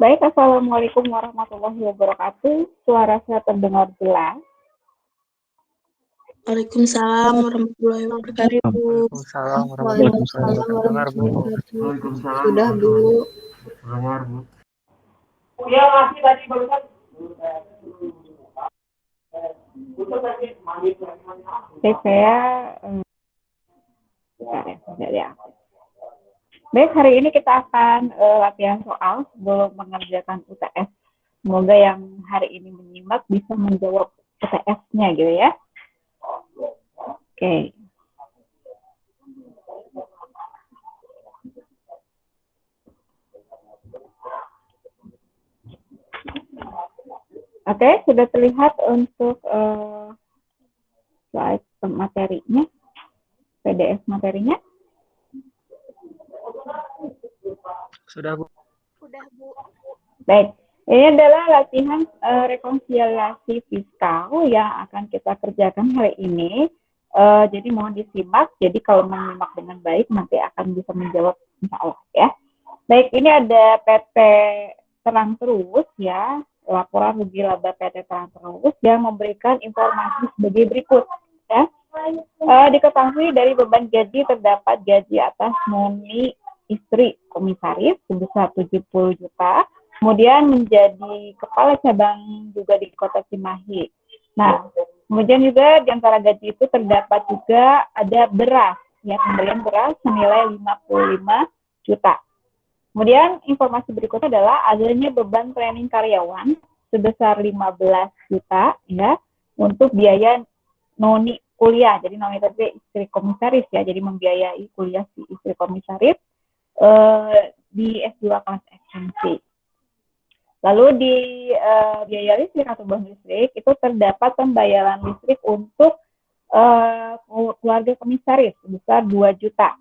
Baik, Assalamualaikum warahmatullahi wabarakatuh. Suara saya terdengar jelas. Waalaikumsalam warahmatullahi wabarakatuh. Waalaikumsalam Waalaikumsalam warahmatullahi wabarakatuh. Sudah, Bu. Ya, masih tadi barusan. Oke, saya Baik, hari ini kita akan latihan soal sebelum mengerjakan UTS. Semoga yang hari ini menyimak bisa menjawab UTS-nya gitu ya. Oke. Oke, sudah terlihat untuk slide materinya, PDF materinya. Sudah, Bu. Sudah, Bu. Baik, ini adalah latihan rekonsiliasi fiskal yang akan kita kerjakan hari ini. Jadi mohon disimak. Jadi kalau menyimak dengan baik nanti akan bisa menjawab insya Allah ya. Baik, ini ada PT Terang Terus ya, laporan rugi laba PT Terang Terus yang memberikan informasi sebagai berikut ya. Diketahui dari beban gaji terdapat gaji atas noni istri komisaris sebesar 70 juta, kemudian menjadi kepala cabang juga di Kota Cimahi. Nah, kemudian juga di antara gaji itu terdapat juga ada beras, ya, pemberian beras senilai 55 juta. Kemudian informasi berikutnya adalah adanya beban training karyawan sebesar 15 juta ya untuk biaya noni kuliah. Jadi noni tadi istri komisaris ya, jadi membiayai kuliah si istri komisaris di S2 kelas ekstensi. Lalu di biaya listrik atau bahan listrik itu terdapat pembayaran listrik untuk keluarga komisaris sebesar 2 juta.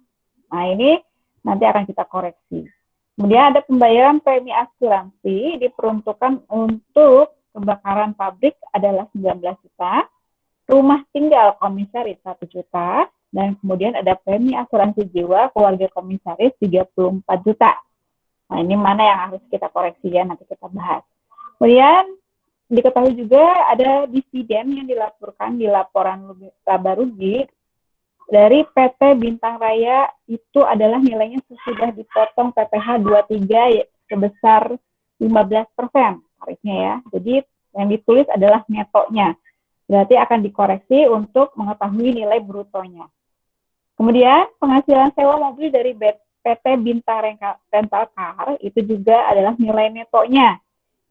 Nah, ini nanti akan kita koreksi. Kemudian ada pembayaran premi asuransi diperuntukkan untuk kebakaran pabrik adalah 19 juta, rumah tinggal komisaris 1 juta, dan kemudian ada premi asuransi jiwa keluarga komisaris 34 juta. Nah, ini mana yang harus kita koreksi ya, nanti kita bahas. Kemudian diketahui juga ada dividen yang dilaporkan di laporan laba rugi dari PT Bintang Raya itu adalah nilainya sesudah dipotong PPh 23 sebesar 15% tarifnya ya. Jadi yang ditulis adalah netonya. Berarti akan dikoreksi untuk mengetahui nilai brutonya. Kemudian penghasilan sewa mobil dari PT Bintang Rental Car itu juga adalah nilai netonya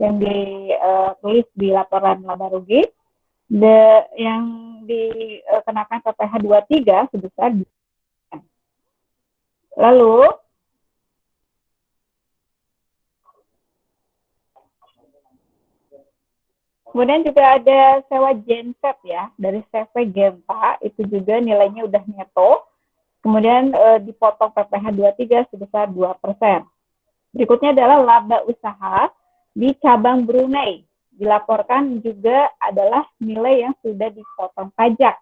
yang ditulis di laporan laba rugi. Yang dikenakan PPh 23 sebesar. Lalu kemudian juga ada sewa genset ya dari CV Genta, itu juga nilainya udah neto. Kemudian dipotong PPh 23 sebesar 2%. Berikutnya adalah laba usaha di cabang Brunei. Dilaporkan juga adalah nilai yang sudah dipotong pajak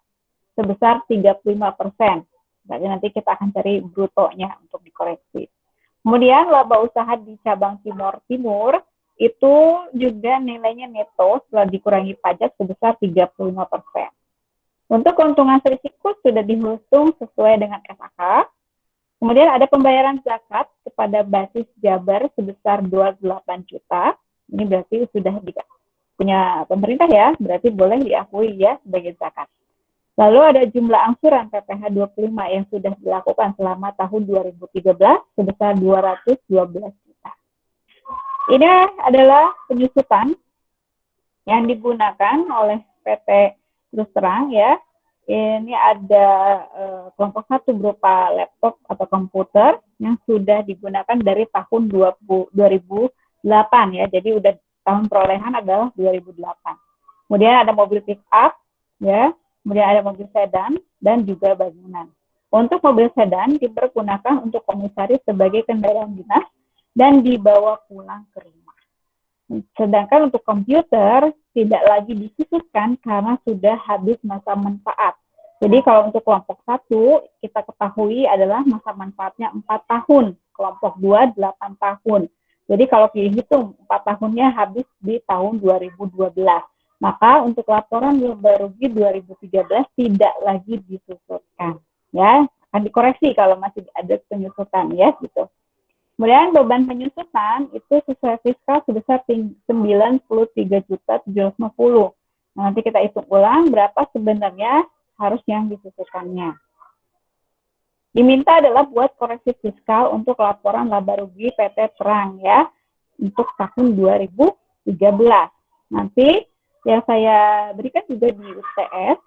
sebesar 35%. Berarti nanti kita akan cari brutonya untuk dikoreksi. Kemudian laba usaha di cabang Timur Timur itu juga nilainya neto setelah dikurangi pajak sebesar 35%. Untuk keuntungan risiko sudah dihitung sesuai dengan SAK. Kemudian ada pembayaran zakat kepada basis Jabar sebesar 28 juta. Ini berarti sudah punya pemerintah ya, berarti boleh diakui ya sebagai zakat. Lalu ada jumlah angsuran PPh 25 yang sudah dilakukan selama tahun 2013 sebesar 212 juta. Ini adalah penyusutan yang digunakan oleh PT Terus Terang ya. Ini ada kelompok 1 berupa laptop atau komputer yang sudah digunakan dari tahun 2008 ya. Jadi udah tahun perolehan adalah 2008. Kemudian ada mobil pick up ya, kemudian ada mobil sedan dan juga bangunan. Untuk mobil sedan dipergunakan untuk komisaris sebagai kendaraan dinas dan dibawa pulang ke rumah. Sedangkan untuk komputer tidak lagi dikhususkan karena sudah habis masa manfaat. Jadi kalau untuk kelompok 1, kita ketahui adalah masa manfaatnya 4 tahun. Kelompok 2, 8 tahun. Jadi kalau dihitung 4 tahunnya habis di tahun 2012. Maka untuk laporan laba rugi 2013 tidak lagi disusutkan. Ya, akan dikoreksi kalau masih ada penyusutan ya gitu. Kemudian beban penyusutan itu sesuai fiskal sebesar 93.750. Nah, nanti kita hitung ulang berapa sebenarnya harus yang disusutkannya. Diminta adalah buat koreksi fiskal untuk laporan laba rugi PT Terang ya untuk tahun 2013. Nanti yang saya berikan juga di UTS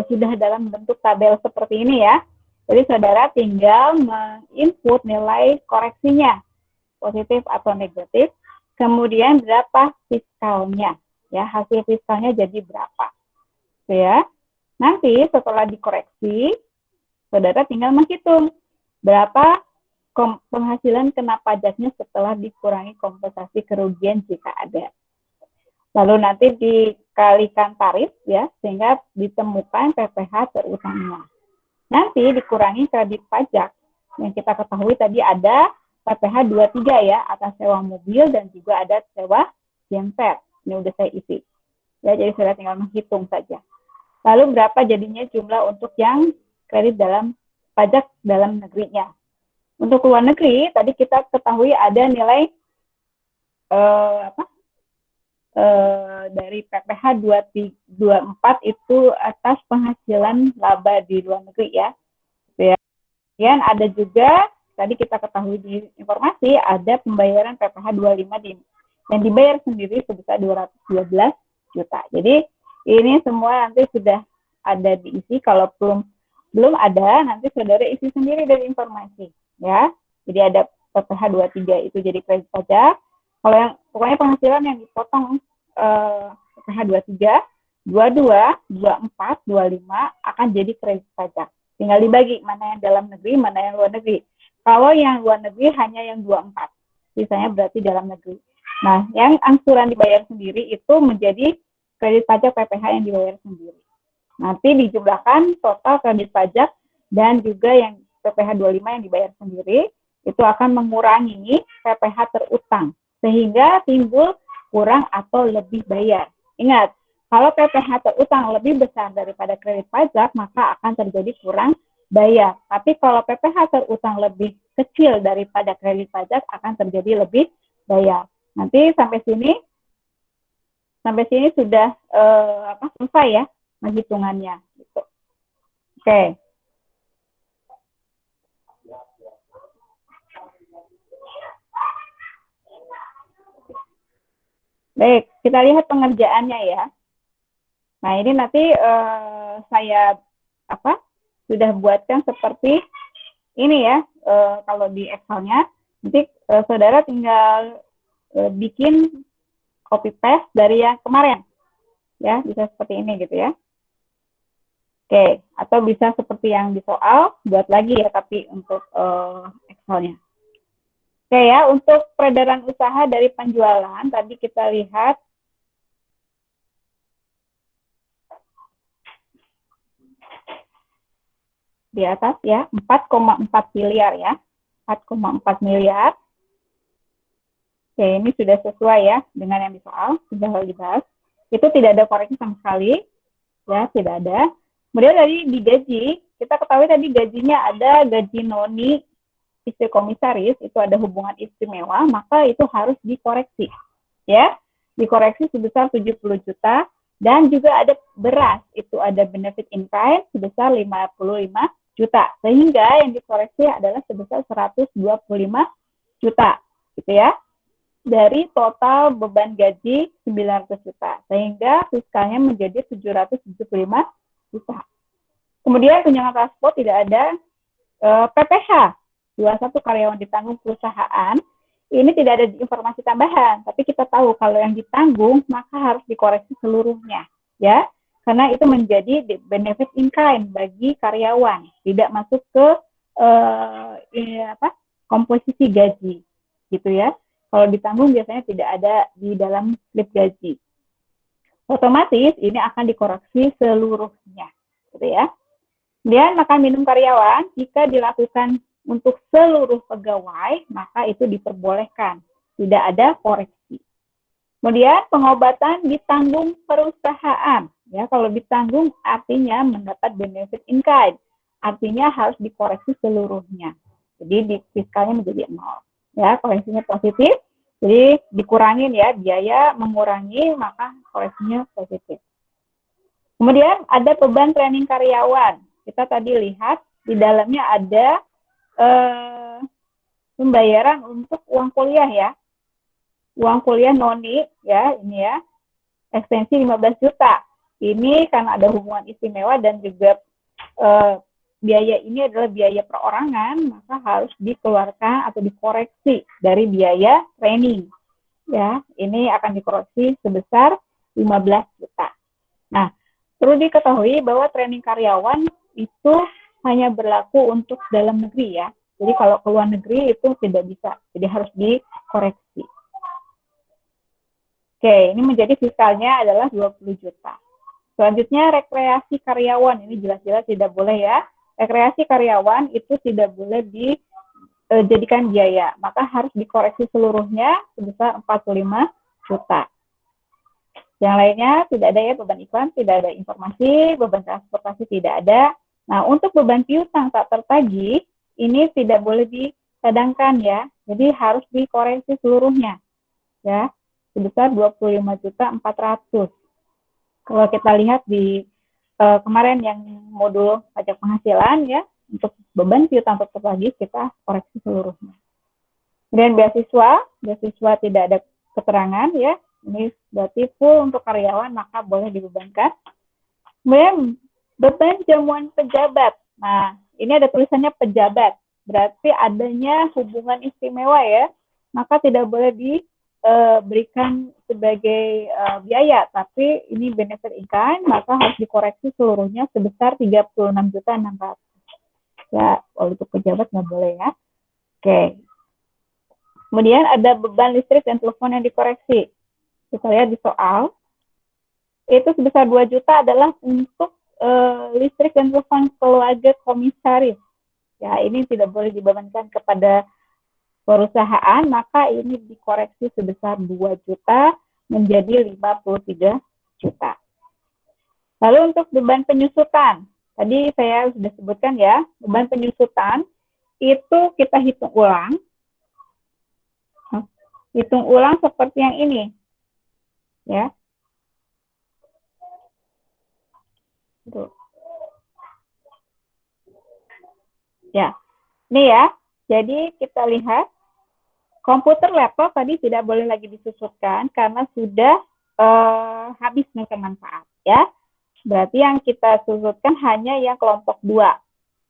sudah dalam bentuk tabel seperti ini ya. Jadi saudara tinggal menginput nilai koreksinya, positif atau negatif, kemudian berapa fiskalnya, ya hasil fiskalnya jadi berapa, ya. Nanti setelah dikoreksi, saudara tinggal menghitung berapa penghasilan kena pajaknya setelah dikurangi kompensasi kerugian jika ada. Lalu nanti dikalikan tarif ya, sehingga ditemukan PPh terutangnya. Nanti dikurangi kredit pajak yang kita ketahui tadi ada PPh 23 ya, atas sewa mobil dan juga ada sewa genset. Ini udah saya isi. Ya, jadi saya tinggal menghitung saja. Lalu berapa jadinya jumlah untuk yang kredit dalam pajak dalam negerinya. Untuk luar negeri tadi kita ketahui ada nilai dari PPh 24 itu atas penghasilan laba di luar negeri ya. Kemudian ada juga tadi kita ketahui di informasi ada pembayaran PPh 25 yang dibayar sendiri sebesar 212 juta. Jadi ini semua nanti sudah ada diisi. Kalau belum ada nanti saudara isi sendiri dari informasi ya. Jadi ada PPh 23 itu jadi kredit pajak. Kalau yang pokoknya penghasilan yang dipotong PPh 23, 22, 24, 25 akan jadi kredit pajak. Tinggal dibagi mana yang dalam negeri, mana yang luar negeri. Kalau yang luar negeri hanya yang 24, sisanya berarti dalam negeri. Nah, yang angsuran dibayar sendiri itu menjadi kredit pajak PPh yang dibayar sendiri. Nanti dijumlahkan total kredit pajak dan juga yang PPh 25 yang dibayar sendiri, itu akan mengurangi PPh terutang, sehingga timbul kurang atau lebih bayar. Ingat, kalau PPh terutang lebih besar daripada kredit pajak, maka akan terjadi kurang bayar. Tapi kalau PPh terutang lebih kecil daripada kredit pajak, akan terjadi lebih bayar. Nanti sampai sini sudah selesai ya penghitungannya. Gitu. Oke. Baik, kita lihat pengerjaannya ya. Nah, ini nanti saya sudah buatkan seperti ini ya. Kalau di Excel-nya, nanti saudara tinggal bikin copy paste dari yang kemarin. Ya, bisa seperti ini gitu ya. Oke, atau bisa seperti yang di soal, buat lagi ya, tapi untuk Excel-nya. Oke ya, untuk peredaran usaha dari penjualan, tadi kita lihat di atas ya, 4,4 miliar ya, 4,4 miliar. Oke, ini sudah sesuai ya dengan yang di soal, sudah dibahas. Itu tidak ada koreksi sama sekali, ya, tidak ada. Kemudian tadi di gaji, kita ketahui tadi gajinya ada gaji noni, istri komisaris, itu ada hubungan istimewa, maka itu harus dikoreksi. Ya, dikoreksi sebesar 70 juta, dan juga ada beras, itu ada benefit in kind sebesar 55 juta. Sehingga yang dikoreksi adalah sebesar 125 juta, gitu ya. Dari total beban gaji 900 juta. Sehingga fiskalnya menjadi 775 juta. Kemudian tunjangan transport tidak ada PPh. 21 karyawan ditanggung perusahaan, ini tidak ada informasi tambahan, tapi kita tahu kalau yang ditanggung maka harus dikoreksi seluruhnya, ya, karena itu menjadi benefit in kind bagi karyawan, tidak masuk ke komposisi gaji, gitu ya. Kalau ditanggung biasanya tidak ada di dalam slip gaji. Otomatis ini akan dikoreksi seluruhnya, gitu ya. Kemudian makan minum karyawan jika dilakukan untuk seluruh pegawai, maka itu diperbolehkan. Tidak ada koreksi. Kemudian pengobatan ditanggung perusahaan. Ya, kalau ditanggung artinya mendapat benefit in kind. Artinya harus dikoreksi seluruhnya. Jadi di fiskalnya menjadi 0. Ya, koreksinya positif. Jadi dikurangin ya, biaya mengurangi, maka koreksinya positif. Kemudian ada beban training karyawan. Kita tadi lihat di dalamnya ada pembayaran untuk uang kuliah ya. Uang kuliah noni ya, ini ya. Ekstensi 15 juta. Ini karena ada hubungan istimewa dan juga biaya ini adalah biaya perorangan, maka harus dikeluarkan atau dikoreksi dari biaya training. Ya, ini akan dikoreksi sebesar 15 juta. Nah, perlu diketahui bahwa training karyawan itu hanya berlaku untuk dalam negeri ya. Jadi kalau ke luar negeri itu tidak bisa, jadi harus dikoreksi. Oke, ini menjadi fiskalnya adalah 20 juta. Selanjutnya rekreasi karyawan, ini jelas-jelas tidak boleh ya. Rekreasi karyawan itu tidak boleh dijadikan biaya, maka harus dikoreksi seluruhnya sebesar 45 juta. Yang lainnya tidak ada ya, beban iklan, tidak ada informasi, beban transportasi tidak ada. Nah, untuk beban piutang tak tertagih, ini tidak boleh dicadangkan ya, jadi harus dikoreksi seluruhnya. Ya, sebesar 25.400.000. Kalau kita lihat di kemarin yang modul pajak penghasilan ya, untuk beban piutang tak tertagih kita koreksi seluruhnya. Kemudian beasiswa tidak ada keterangan ya, ini berarti full untuk karyawan maka boleh dibebankan. Kemudian beban jamuan pejabat. Nah, ini ada tulisannya pejabat, berarti adanya hubungan istimewa ya, maka tidak boleh diberikan sebagai biaya, tapi ini benefit in kind, maka harus dikoreksi seluruhnya sebesar 36.600.000. Ya, untuk pejabat nggak boleh ya. Oke. Kemudian ada beban listrik dan telepon yang dikoreksi. Kita lihat di soal. Itu sebesar 2 juta adalah untuk listrik dan telepon keluarga komisaris. Ya, ini tidak boleh dibebankan kepada perusahaan, maka ini dikoreksi sebesar 2 juta menjadi 53 juta. Lalu untuk beban penyusutan, tadi saya sudah sebutkan ya, beban penyusutan itu kita hitung ulang. Hitung ulang seperti yang ini. Ya. Tuh. Ya. Ini ya. Jadi kita lihat komputer laptop tadi tidak boleh lagi disusutkan karena sudah habis masa manfaat ya. Berarti yang kita susutkan hanya yang kelompok 2.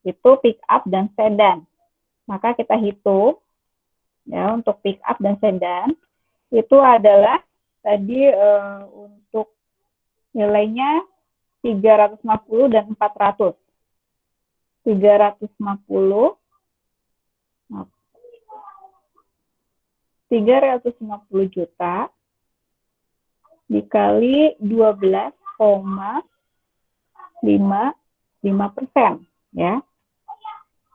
Itu pick up dan sedan. Maka kita hitung ya untuk pick up dan sedan itu adalah tadi untuk nilainya 350 dan 400. 350 juta dikali 12,55% ya.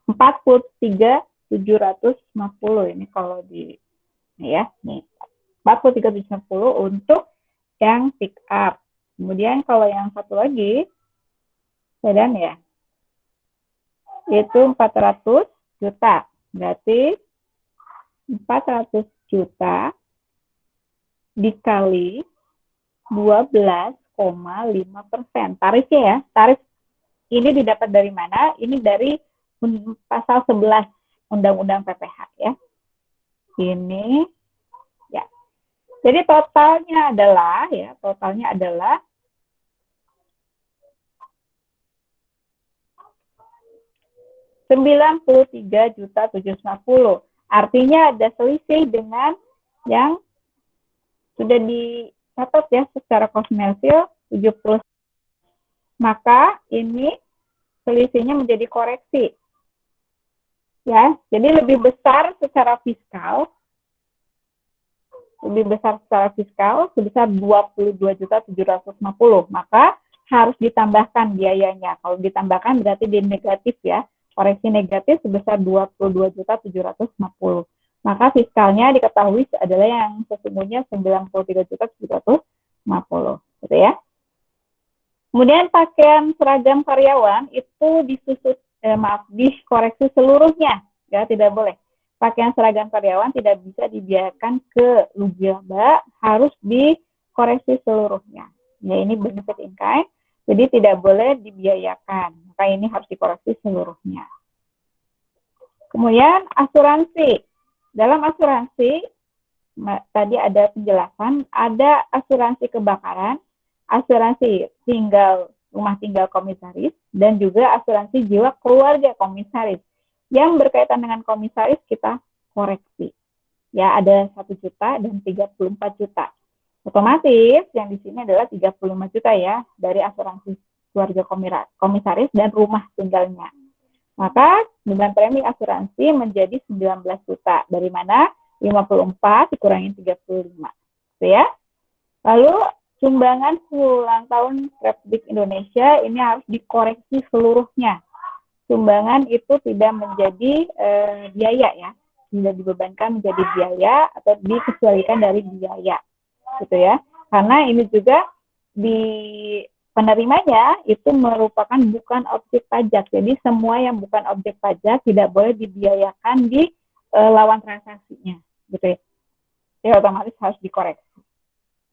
43.750 ini kalau di ini ya, nih. 43.750 untuk yang pick up. Kemudian kalau yang satu lagi sedan ya. Itu 400 juta. Berarti 400 juta dikali 12,5%. Tarifnya ya, tarif ini didapat dari mana? Ini dari pasal 11 Undang-Undang PPH ya. Ini ya. Jadi totalnya adalah 93.750. Artinya ada selisih dengan yang sudah dicatat ya secara komersil 70. Maka ini selisihnya menjadi koreksi. Ya, jadi lebih besar secara fiskal. Sebesar 22.750. Maka harus ditambahkan biayanya. Kalau ditambahkan berarti di negatif ya. Koreksi negatif sebesar 22.750. Maka fiskalnya diketahui adalah yang sesungguhnya 93.750. Gitu ya. Kemudian pakaian seragam karyawan itu dikoreksi seluruhnya. Ya, tidak boleh. Pakaian seragam karyawan tidak bisa dibiarkan ke rugi laba, harus dikoreksi seluruhnya. Ya, ini benefit in kind, jadi tidak boleh dibiayakan. Maka ini harus dikoreksi seluruhnya. Kemudian asuransi. Dalam asuransi, tadi ada penjelasan, ada asuransi kebakaran, asuransi rumah tinggal komisaris, dan juga asuransi jiwa keluarga komisaris. Yang berkaitan dengan komisaris kita koreksi. Ya, ada 1 juta dan 34 juta. Otomatis yang di sini adalah 35 juta ya, dari asuransi keluarga komisaris dan rumah tinggalnya. Maka beban premi asuransi menjadi 19 juta. Dari mana? 54 dikurangi 35. Gitu ya. Lalu sumbangan ulang tahun Republik Indonesia ini harus dikoreksi seluruhnya. Sumbangan itu tidak menjadi biaya ya, tidak dibebankan menjadi biaya atau dikecualikan dari biaya, gitu ya. Karena ini juga di penerimanya itu merupakan bukan objek pajak, jadi semua yang bukan objek pajak tidak boleh dibiayakan di lawan transaksinya, gitu ya. Ya otomatis harus dikoreksi.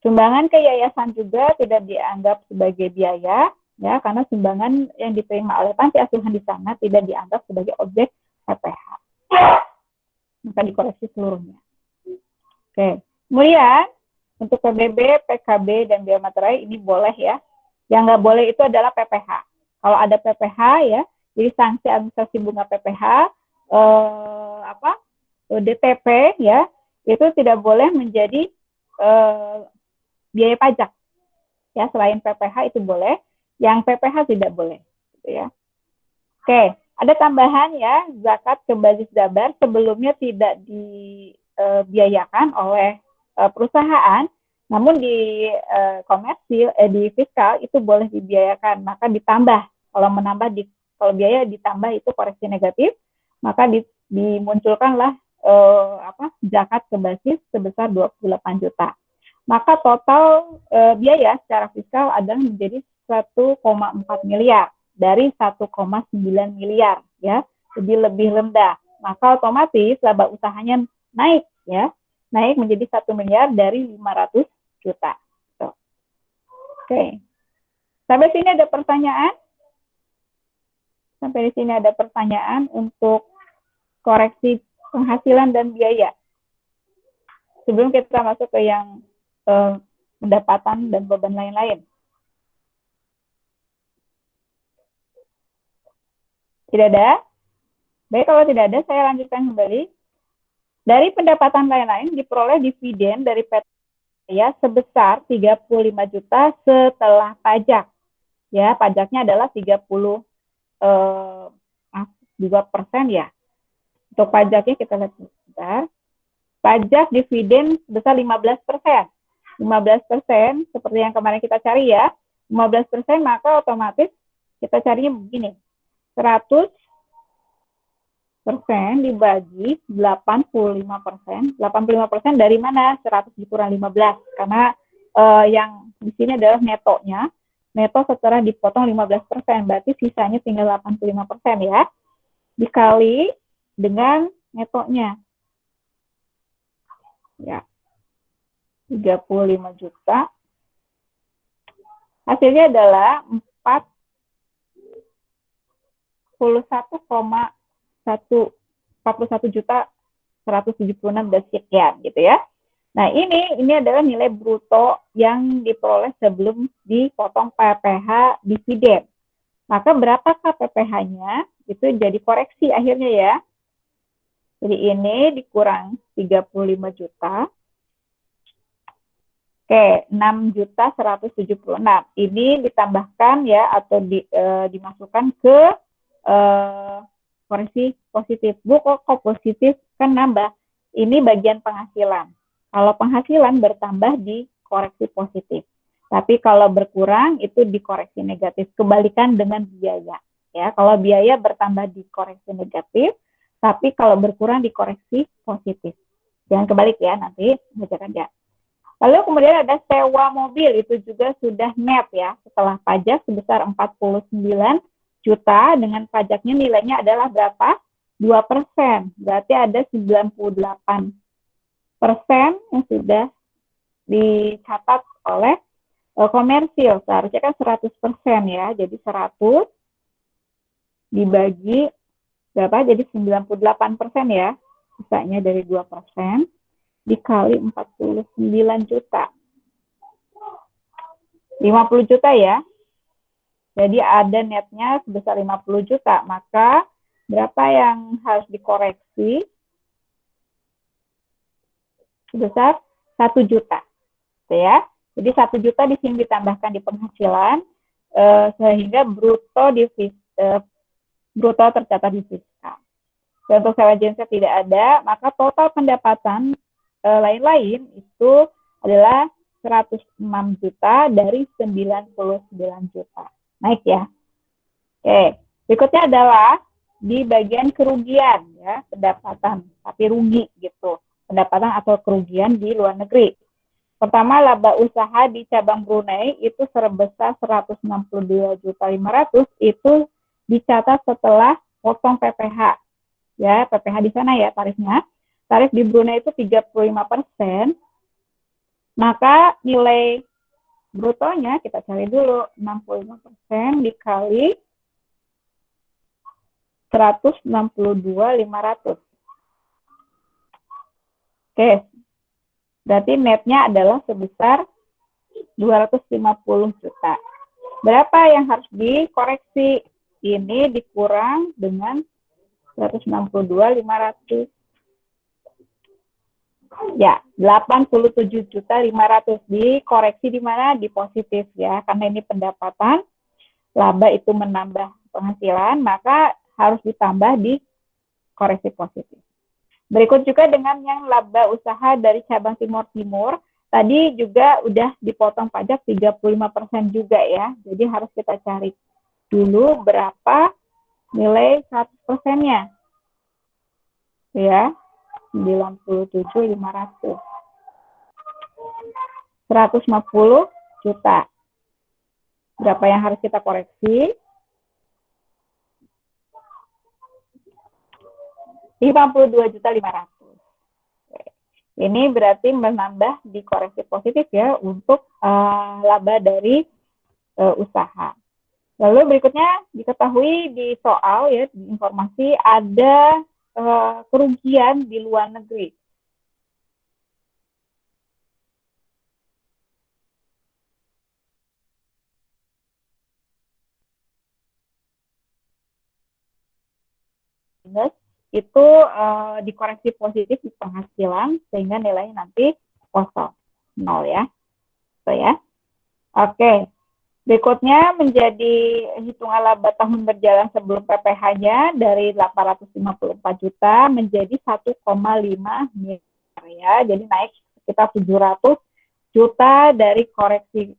Sumbangan ke yayasan juga tidak dianggap sebagai biaya, ya, karena sumbangan yang diterima oleh panti asuhan di sana tidak dianggap sebagai objek PPh. Maka dikoreksi seluruhnya. Oke. Kemudian untuk PBB, PKB, dan biaya materai ini boleh ya. Yang nggak boleh itu adalah PPh. Kalau ada PPh ya, jadi sanksi administrasi bunga PPh, DTP ya, itu tidak boleh menjadi biaya pajak. Ya, selain PPh itu boleh, yang PPh tidak boleh, gitu ya. Oke, ada tambahan ya, zakat ke basis dabar sebelumnya tidak dibiayakan oleh perusahaan, namun di komersil, di fiskal itu boleh dibiayakan, maka ditambah. Kalau biaya ditambah itu koreksi negatif, maka dimunculkanlah zakat ke basis sebesar 28 juta. Maka total biaya secara fiskal adalah menjadi 1,4 miliar dari 1,9 miliar ya, jadi lebih rendah. Maka otomatis laba usahanya naik ya, naik menjadi 1 miliar dari 500 juta. So. Oke. Sampai sini ada pertanyaan? Sampai di sini ada pertanyaan untuk koreksi penghasilan dan biaya. Sebelum kita masuk ke yang pendapatan dan beban lain-lain. Tidak ada? Baik, kalau tidak ada, saya lanjutkan kembali. Dari pendapatan lain-lain diperoleh dividen dari PT ya sebesar 35 juta setelah pajak. Ya, pajaknya adalah 32% ya. Untuk pajaknya kita lihat sebentar. Pajak dividen sebesar 15%. 15% seperti yang kemarin kita cari ya. 15% maka otomatis kita carinya begini. 100% dibagi 85%. 85% dari mana? 100 dikurang 15. Karena yang di sini adalah netonya. Neto setelah dipotong 15%. Berarti sisanya tinggal 85% ya. Dikali dengan netonya. Ya. 35 juta. Hasilnya adalah 41 juta 176 dan sekian gitu ya. Nah, ini adalah nilai bruto yang diperoleh sebelum dipotong PPh dividen. Maka berapakah PPh-nya? Itu jadi koreksi akhirnya ya. Jadi ini dikurang 35 juta. Oke, 6.176. Ini ditambahkan ya atau dimasukkan ke koreksi positif. Bu, kok positif? Kan nambah. Ini bagian penghasilan. Kalau penghasilan bertambah di koreksi positif. Tapi kalau berkurang itu dikoreksi negatif. Kebalikan dengan biaya. Ya, kalau biaya bertambah dikoreksi negatif, tapi kalau berkurang dikoreksi positif. Jangan kebalik ya, nanti bacakan ya. Lalu kemudian ada sewa mobil, itu juga sudah net ya, setelah pajak sebesar 49 juta, dengan pajaknya nilainya adalah berapa? 2%, berarti ada 98% yang sudah dicatat oleh komersil. Seharusnya kan 100% ya, jadi 100 dibagi berapa? Jadi 98% ya, sisanya dari 2%, dikali 49 juta. 50 juta ya. Jadi ada netnya sebesar 50 juta. Maka berapa yang harus dikoreksi? Sebesar 1 juta. Ya. Jadi 1 juta di sini ditambahkan di penghasilan sehingga bruto tercatat di fiskal. Dan untuk sewa genset tidak ada, maka total pendapatan lain-lain itu adalah 106 juta dari 99 juta. Naik ya. Oke, berikutnya adalah di bagian kerugian ya, pendapatan tapi rugi gitu. Pendapatan atau kerugian di luar negeri. Pertama, laba usaha di cabang Brunei itu sebesar 162.500.000 itu dicatat setelah potong PPh. Ya, PPh di sana ya tarifnya. Tarif di Brunei itu 35%, maka nilai brutonya kita cari dulu, 65% dikali 162.500. Oke, berarti netnya adalah sebesar 250 juta. Berapa yang harus dikoreksi? Ini dikurang dengan 162.500. Ya, 87.500 dikoreksi di mana? Di positif ya, karena ini pendapatan, laba itu menambah penghasilan, maka harus ditambah di koreksi positif. Berikut juga dengan yang laba usaha dari cabang Timur-Timur, tadi juga udah dipotong pajak 35% juga ya, jadi harus kita cari dulu berapa nilai 100%-nya. Ya. 97.500. 150 juta. Berapa yang harus kita koreksi? 52.500. Ini berarti menambah di koreksi positif ya untuk laba dari usaha. Lalu berikutnya diketahui di soal ya, di informasi ada kerugian di luar negeri. Itu dikoreksi positif di penghasilan sehingga nilainya nanti kosong, 0 ya. So, ya. Oke. Berikutnya menjadi hitungan laba tahun berjalan sebelum PPh-nya dari 854 juta menjadi 1,5 miliar ya. Jadi naik sekitar 700 juta dari koreksi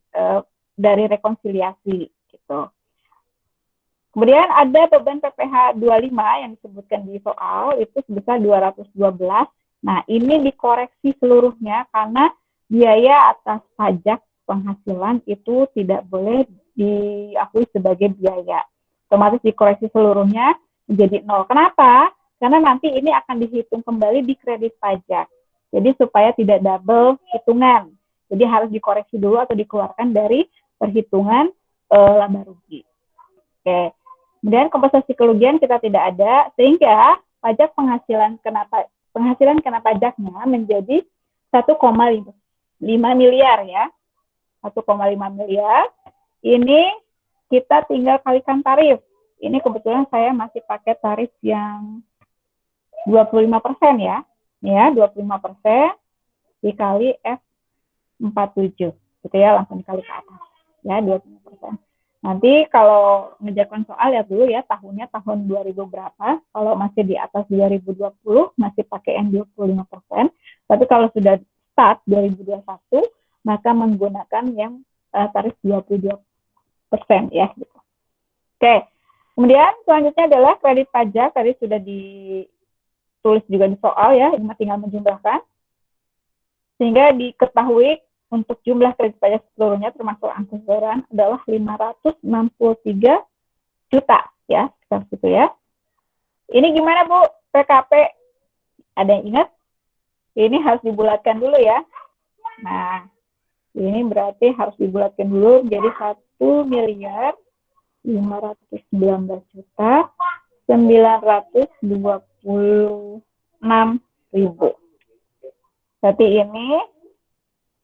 dari rekonsiliasi gitu. Kemudian ada beban PPh 25 yang disebutkan di soal itu sebesar 212. Nah, ini dikoreksi seluruhnya karena biaya atas pajak penghasilan itu tidak boleh diakui sebagai biaya. Otomatis dikoreksi seluruhnya menjadi 0. Kenapa? Karena nanti ini akan dihitung kembali di kredit pajak. Jadi supaya tidak double hitungan. Jadi harus dikoreksi dulu atau dikeluarkan dari perhitungan laba rugi. Oke. Kemudian kompensasi kerugian kita tidak ada, sehingga pajak penghasilan kena pajaknya menjadi 1,5 miliar ya. 1,5 miliar. Ini kita tinggal kalikan tarif. Ini kebetulan saya masih pakai tarif yang 25% ya. Ya, 25% dikali F47. Gitu ya, langsung dikali ke atas. Ya, 25%. Nanti kalau ngerjakan soal ya dulu ya tahunnya tahun 2000 berapa. Kalau masih di atas 2020 masih pakai yang 25%. Tapi kalau sudah start 2021 maka menggunakan yang tarif 22% ya. Gitu. Oke, kemudian selanjutnya adalah kredit pajak. Tadi sudah ditulis juga di soal ya, ini tinggal menjumlahkan. Sehingga diketahui untuk jumlah kredit pajak seluruhnya termasuk angsuran adalah 563 juta ya, seperti itu ya. Ini gimana Bu? PKP ada yang ingat? Ini harus dibulatkan dulu ya. Nah, ini berarti harus dibulatkan dulu jadi 1.519.926.000. Berarti ini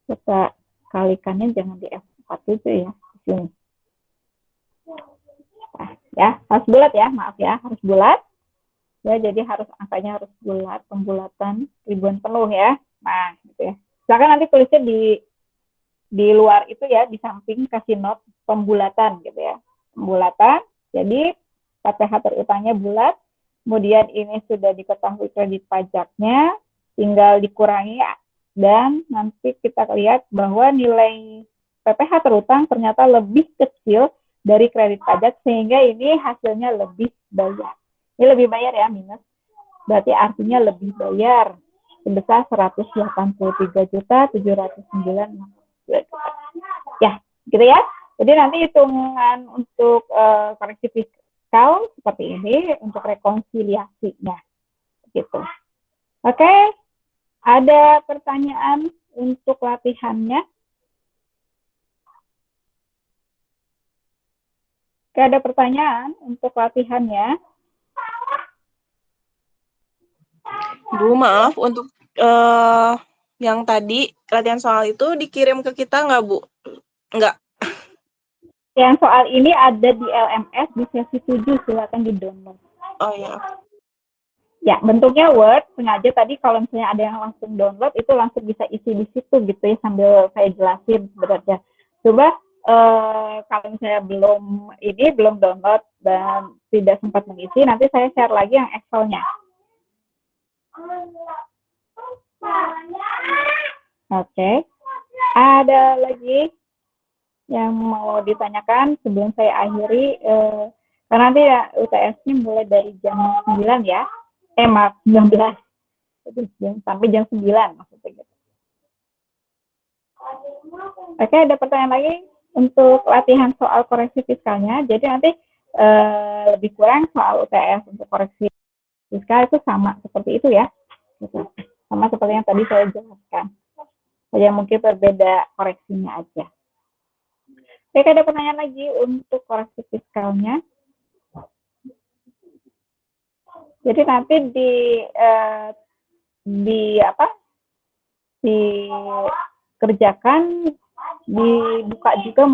kita kalikannya jangan di F4 itu ya, di sini. Nah, ya, harus bulat ya, maaf ya, harus bulat. Ya, jadi angkanya harus bulat, pembulatan ribuan penuh ya. Nah, gitu ya. Silakan nanti tulisnya di luar itu ya, di samping kasih not pembulatan gitu ya. Pembulatan. Jadi PPh terutangnya bulat. Kemudian ini sudah diketahui kredit pajaknya, tinggal dikurangi dan nanti kita lihat bahwa nilai PPh terutang ternyata lebih kecil dari kredit pajak sehingga ini hasilnya lebih bayar. Ini lebih bayar ya, minus. Berarti artinya lebih bayar sebesar 183.709.000. Ya, gitu ya. Jadi nanti hitungan untuk koreksi fiskal seperti ini untuk rekonsiliasinya. Gitu. Oke, ada pertanyaan untuk latihannya? Oke, ada pertanyaan untuk latihannya? Bu, maaf, untuk yang tadi latihan soal itu dikirim ke kita nggak, Bu? Nggak. Yang soal ini ada di LMS di sesi 7, silakan di-download. Oh ya. Ya, bentuknya Word, sengaja tadi kalau misalnya ada yang langsung download, itu langsung bisa isi di situ gitu ya, sambil saya jelasin sebenarnya. Coba kalau misalnya belum download dan tidak sempat mengisi, nanti saya share lagi yang Excel-nya. Oke. Ada lagi yang mau ditanyakan sebelum saya akhiri, karena nanti ya UTS-nya mulai dari jam 9 ya, maaf 19 sampai jam 9 maksudnya gitu. Oke, ada pertanyaan lagi untuk latihan soal koreksi fiskalnya. Jadi nanti lebih kurang soal UTS untuk koreksi fiskal itu sama seperti itu ya, gitu. Sama seperti yang tadi saya jelaskan. Saja mungkin berbeda koreksinya aja. Oke, ada pertanyaan lagi untuk koreksi fiskalnya. Jadi nanti dikerjakan, dibuka juga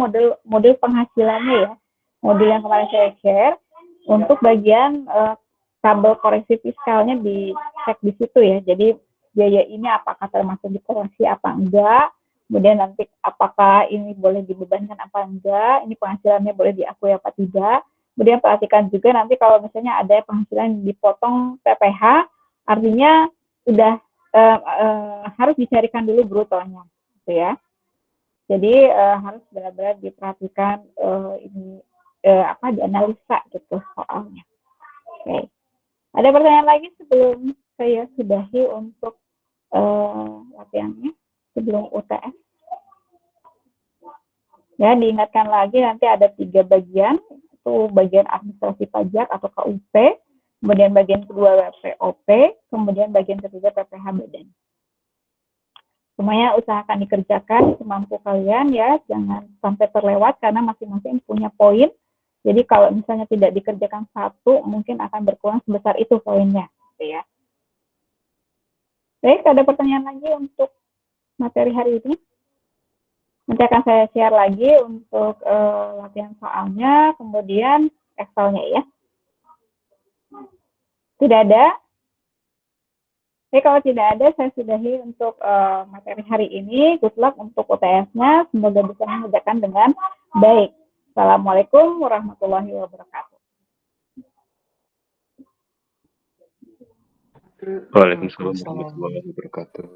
model penghasilannya ya. Model yang kemarin saya share untuk bagian tabel koreksi fiskalnya dicek di situ ya. Jadi biaya ini apakah termasuk dikoreksi apa enggak, kemudian nanti apakah ini boleh dibebankan apa enggak, ini penghasilannya boleh diakui apa tidak. Kemudian perhatikan juga nanti kalau misalnya ada penghasilan yang dipotong PPh, artinya sudah harus dicarikan dulu brutonya, gitu ya. Jadi harus benar-benar diperhatikan ini dianalisa gitu soalnya. Oke. Ada pertanyaan lagi sebelum saya sudahi untuk latihannya sebelum UTS? Ya, diingatkan lagi nanti ada 3 bagian, itu bagian administrasi pajak atau KUP, kemudian bagian kedua POP, kemudian bagian ketiga PPh badan. Semuanya usahakan dikerjakan semampu kalian ya, jangan sampai terlewat karena masing-masing punya poin. Jadi kalau misalnya tidak dikerjakan satu, mungkin akan berkurang sebesar itu poinnya, gitu ya. Baik, ada pertanyaan lagi untuk materi hari ini? Nanti akan saya share lagi untuk latihan soalnya, kemudian Excel-nya ya. Tidak ada? Oke, kalau tidak ada, saya sudahi untuk materi hari ini. Good luck untuk UTS-nya. Semoga bisa mengerjakan dengan baik. Assalamualaikum warahmatullahi wabarakatuh. Waalaikumsalam warahmatullahi wabarakatuh.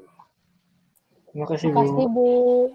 Terima kasih, Terima kasih, Bu.